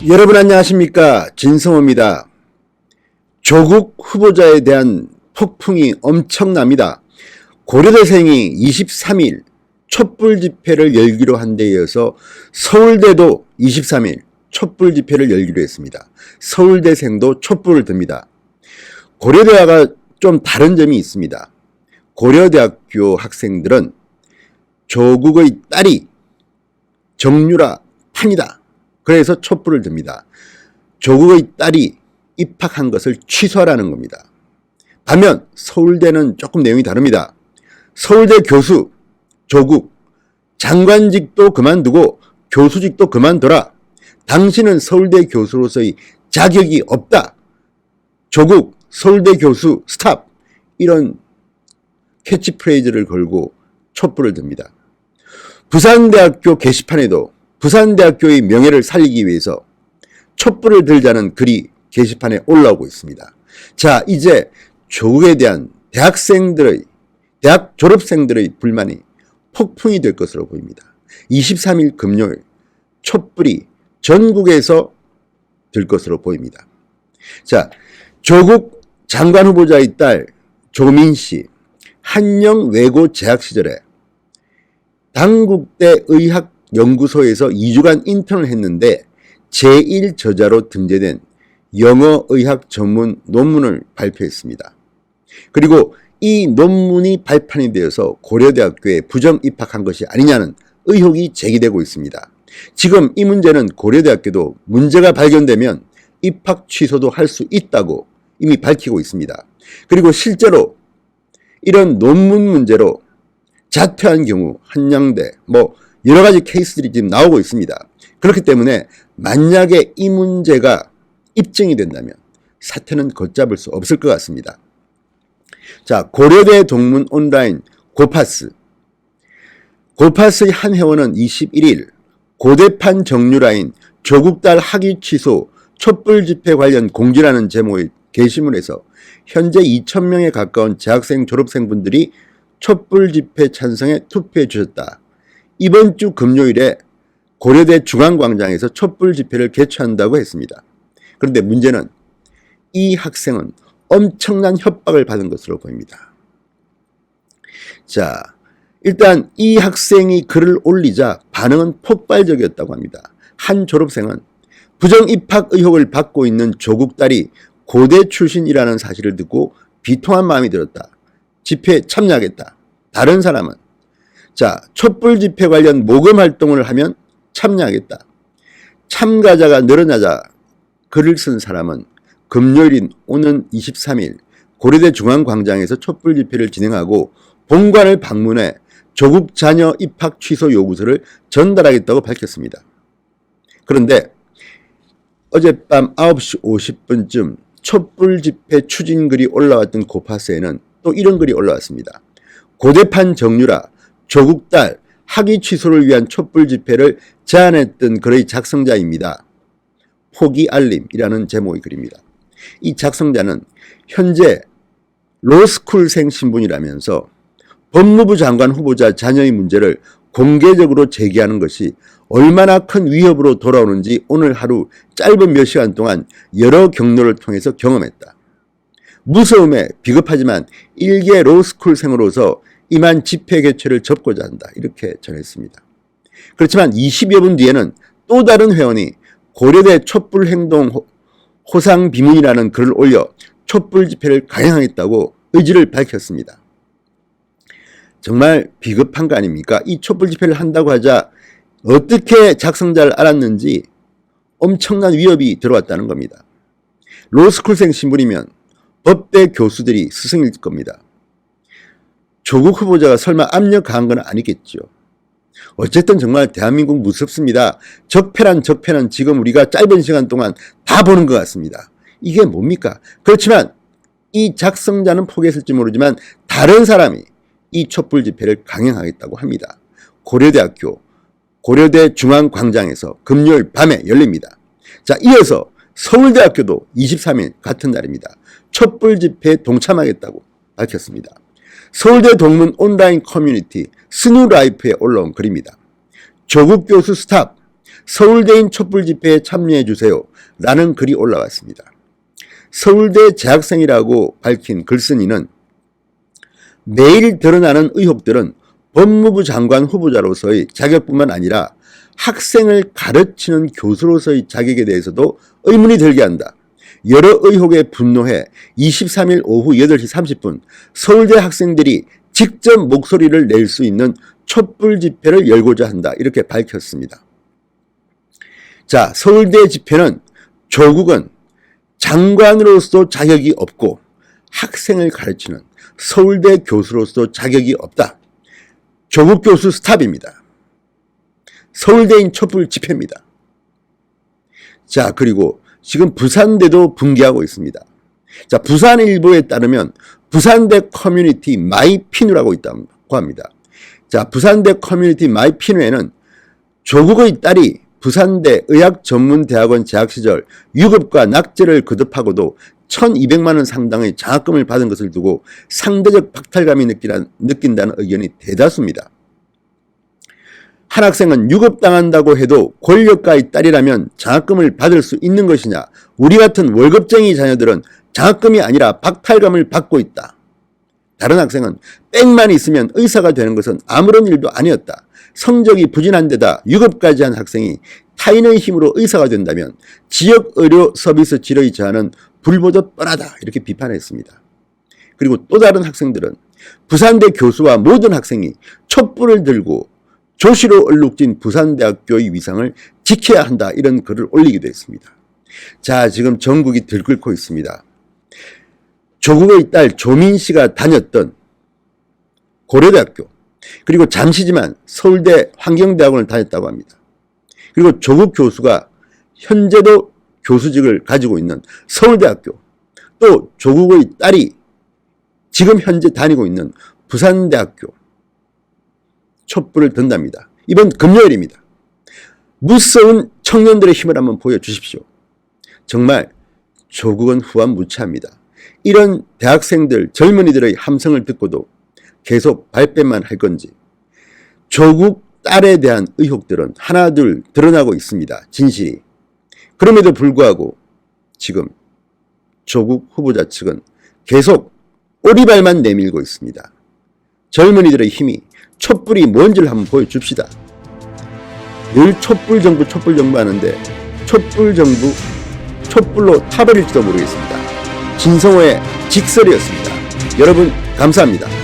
여러분 안녕하십니까, 진성호입니다. 조국 후보자에 대한 폭풍이 엄청납니다. 고려대생이 23일 촛불 집회를 열기로 한 데 이어서 서울대도 23일 촛불 집회를 열기로 했습니다. 서울대생도 촛불을 듭니다. 고려대와가 좀 다른 점이 있습니다. 고려대학교 학생들은 조국의 딸이 정유라 판이다, 그래서 촛불을 듭니다. 조국의 딸이 입학한 것을 취소하라는 겁니다. 반면 서울대는 조금 내용이 다릅니다. 서울대 교수 조국, 장관직도 그만두고 교수직도 그만둬라. 당신은 서울대 교수로서의 자격이 없다. 조국 서울대 교수 스탑, 이런 캐치프레이즈를 걸고 촛불을 듭니다. 부산대학교 게시판에도 부산대학교의 명예를 살리기 위해서 촛불을 들자는 글이 게시판에 올라오고 있습니다. 자, 이제 조국에 대한 대학 졸업생들의 불만이 폭풍이 될 것으로 보입니다. 23일 금요일 촛불이 전국에서 들 것으로 보입니다. 자, 조국 장관 후보자의 딸 조민씨, 한영 외고 재학 시절에 당국대 의학연구소에서 2주간 인턴을 했는데 제1저자로 등재된 영어의학 전문 논문을 발표했습니다. 그리고 이 논문이 발판이 되어서 고려대학교에 부정 입학한 것이 아니냐는 의혹이 제기되고 있습니다. 지금 이 문제는 고려대학교도 문제가 발견되면 입학 취소도 할 수 있다고 이미 밝히고 있습니다. 그리고 실제로 이런 논문 문제로 자퇴한 경우 한양대 여러 가지 케이스들이 지금 나오고 있습니다. 그렇기 때문에 만약에 이 문제가 입증이 된다면 사태는 걷잡을 수 없을 것 같습니다. 자, 고려대 동문 온라인 고파스의 한 회원은 21일 고대판 정유라인 조국 딸 학위 취소 촛불 집회 관련 공지라는 제목의 게시물에서 현재 2,000명에 가까운 재학생 졸업생분들이 촛불 집회 찬성에 투표해 주셨다. 이번 주 금요일에 고려대 중앙광장에서 촛불 집회를 개최한다고 했습니다. 그런데 문제는 이 학생은 엄청난 협박을 받은 것으로 보입니다. 자, 일단 이 학생이 글을 올리자 반응은 폭발적이었다고 합니다. 한 졸업생은 부정 입학 의혹을 받고 있는 조국 딸이 고대 출신이라는 사실을 듣고 비통한 마음이 들었다. 집회에 참여하겠다. 다른 사람은 자, 촛불 집회 관련 모금 활동을 하면 참여하겠다. 참가자가 늘어나자 글을 쓴 사람은 금요일인 오는 23일 고려대 중앙광장에서 촛불 집회를 진행하고 본관을 방문해 조국 자녀 입학 취소 요구서를 전달하겠다고 밝혔습니다. 그런데 어젯밤 9시 50분쯤 촛불 집회 추진글이 올라왔던 고파스에는 또 이런 글이 올라왔습니다. 고대판 정유라 조국 딸 학위 취소를 위한 촛불 집회를 제안했던 글의 작성자입니다. 포기 알림이라는 제목의 글입니다. 이 작성자는 현재 로스쿨생 신분이라면서 법무부 장관 후보자 자녀의 문제를 공개적으로 제기하는 것이 얼마나 큰 위협으로 돌아오는지 오늘 하루 짧은 몇 시간 동안 여러 경로를 통해서 경험했다. 무서움에 비겁하지만 일개 로스쿨생으로서 이만 집회 개최를 접고자 한다. 이렇게 전했습니다. 그렇지만 20여 분 뒤에는 또 다른 회원이 고려대 촛불행동 호상 비문이라는 글을 올려 촛불 집회를 강행하겠다고 의지를 밝혔습니다. 정말 비겁한 거 아닙니까? 이 촛불 집회를 한다고 하자 어떻게 작성자를 알았는지 엄청난 위협이 들어왔다는 겁니다. 로스쿨생 신분이면 법대 교수들이 스승일 겁니다. 조국 후보자가 설마 압력 가한 건 아니겠죠. 어쨌든 정말 대한민국 무섭습니다. 적폐란 적폐는 지금 우리가 짧은 시간 동안 다 보는 것 같습니다. 이게 뭡니까? 그렇지만 이 작성자는 포기했을지 모르지만 다른 사람이 이 촛불 집회를 강행하겠다고 합니다. 고려대 중앙광장에서 금요일 밤에 열립니다. 자, 이어서 서울대학교도 23일 같은 날입니다. 촛불 집회에 동참하겠다고 밝혔습니다. 서울대 동문 온라인 커뮤니티 스누라이프에 올라온 글입니다. 조국 교수 스탑, 서울대인 촛불 집회에 참여해 주세요 라는 글이 올라왔습니다. 서울대 재학생이라고 밝힌 글쓴이는 매일 드러나는 의혹들은 법무부 장관 후보자로서의 자격뿐만 아니라 학생을 가르치는 교수로서의 자격에 대해서도 의문이 들게 한다. 여러 의혹에 분노해 23일 오후 8시 30분 서울대 학생들이 직접 목소리를 낼 수 있는 촛불 집회를 열고자 한다. 이렇게 밝혔습니다. 자, 서울대 집회는 조국은 장관으로서 자격이 없고 학생을 가르치는 서울대 교수로서 자격이 없다. 조국 교수 스탑입니다. 서울대인 촛불 집회입니다. 자, 그리고 지금 부산대도 붕괴하고 있습니다. 자, 부산일보에 따르면 부산대 커뮤니티 마이피누라고 있다고 합니다. 자, 부산대 커뮤니티 마이피누에는 조국의 딸이 부산대 의학전문대학원 재학 시절 유급과 낙제를 거듭하고도 1,200만 원 상당의 장학금을 받은 것을 두고 상대적 박탈감이 느낀다는 의견이 대다수입니다. 한 학생은 유급당한다고 해도 권력가의 딸이라면 장학금을 받을 수 있는 것이냐? 우리 같은 월급쟁이 자녀들은 장학금이 아니라 박탈감을 받고 있다. 다른 학생은 백만 있으면 의사가 되는 것은 아무런 일도 아니었다. 성적이 부진한 데다 유급까지 한 학생이 타인의 힘으로 의사가 된다면 지역 의료 서비스 질의 저하는 불보듯 뻔하다. 이렇게 비판했습니다. 그리고 또 다른 학생들은 부산대 교수와 모든 학생이 촛불을 들고 조시로 얼룩진 부산대학교의 위상을 지켜야 한다. 이런 글을 올리기도 했습니다. 자, 지금 전국이 들끓고 있습니다. 조국의 딸 조민 씨가 다녔던 고려대학교, 그리고 잠시지만 서울대 환경대학원을 다녔다고 합니다. 그리고 조국 교수가 현재도 교수직을 가지고 있는 서울대학교, 또 조국의 딸이 지금 현재 다니고 있는 부산대학교 촛불을 든답니다. 이번 금요일입니다. 무서운 청년들의 힘을 한번 보여주십시오. 정말 조국은 후한무치합니다. 이런 대학생들, 젊은이들의 함성을 듣고도 계속 발뺌만 할 건지, 조국 딸에 대한 의혹들은 하나둘 드러나고 있습니다. 진실이. 그럼에도 불구하고 지금 조국 후보자 측은 계속 오리발만 내밀고 있습니다. 젊은이들의 힘이, 촛불이 뭔지를 한번 보여줍시다. 늘 촛불 정부 하는데 촛불 정부, 촛불로 타버릴지도 모르겠습니다. 진성호의 직설이었습니다. 여러분 감사합니다.